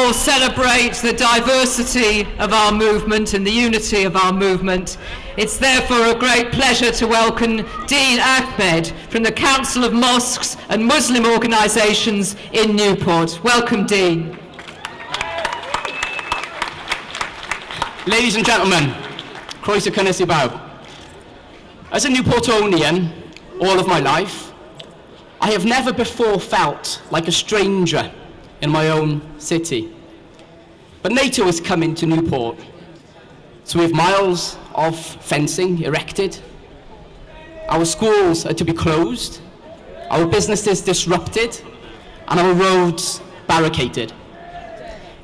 all celebrate the diversity of our movement and the unity of our movement. It's therefore a great pleasure to welcome Dee Ahmed from the Council of Mosques and Muslim Organisations in Newport. Welcome, Dee. Ladies and gentlemen, croeso cynnes I bawb. As a Newportonian all of my life, I have never before felt like a stranger in my own city. But NATO is coming to Newport, so we have miles of fencing erected, our schools are to be closed, our businesses disrupted, and our roads barricaded.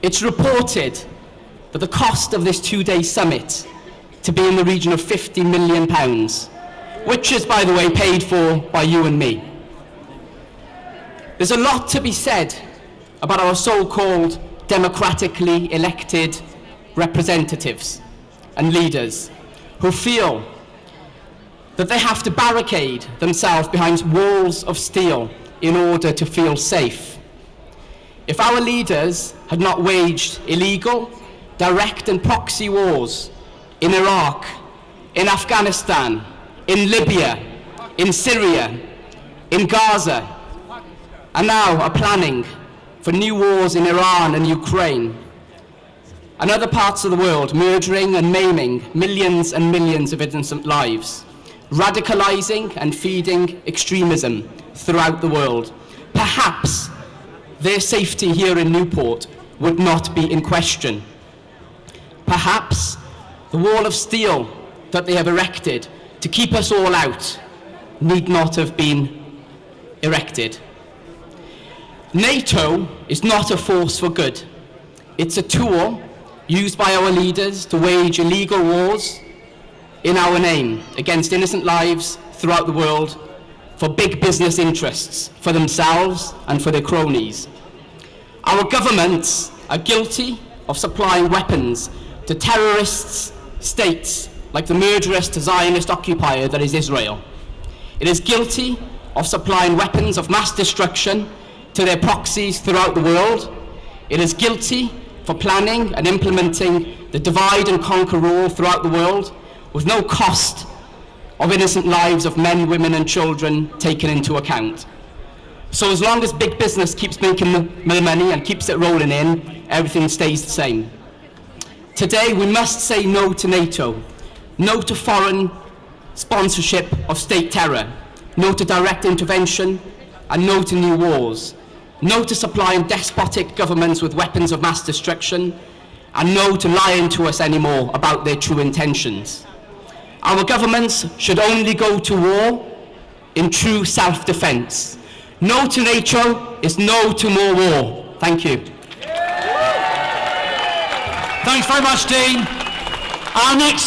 It's reported that the cost of this two-day summit to be in the region of £50 million, which is, by the way, paid for by you and me. There's a lot to be said about our so-called democratically elected representatives and leaders who feel that they have to barricade themselves behind walls of steel in order to feel safe. If our leaders had not waged illegal, direct and proxy wars in Iraq, in Afghanistan, in Libya, in Syria, in Gaza, and now are planning for new wars in Iran and Ukraine, and other parts of the world, murdering and maiming millions and millions of innocent lives, radicalizing and feeding extremism throughout the world, perhaps their safety here in Newport would not be in question. Perhaps the wall of steel that they have erected to keep us all out need not have been erected. NATO is not a force for good. It's a tool used by our leaders to wage illegal wars in our name against innocent lives throughout the world for big business interests, for themselves and for their cronies. Our governments are guilty of supplying weapons to terrorist states like the murderous Zionist occupier that is Israel. It is guilty of supplying weapons of mass destruction to their proxies throughout the world. It is guilty for planning and implementing the divide and conquer rule throughout the world with no cost of innocent lives of men, women and children taken into account. So as long as big business keeps making the money and keeps it rolling in, everything stays the same. Today we must say no to NATO, no to foreign sponsorship of state terror, no to direct intervention, and no to new wars. No to supplying despotic governments with weapons of mass destruction, and no to lying to us anymore about their true intentions. Our governments should only go to war in true self-defense. No to NATO is no to more war. Thank you. Thanks very much, Dean. Our next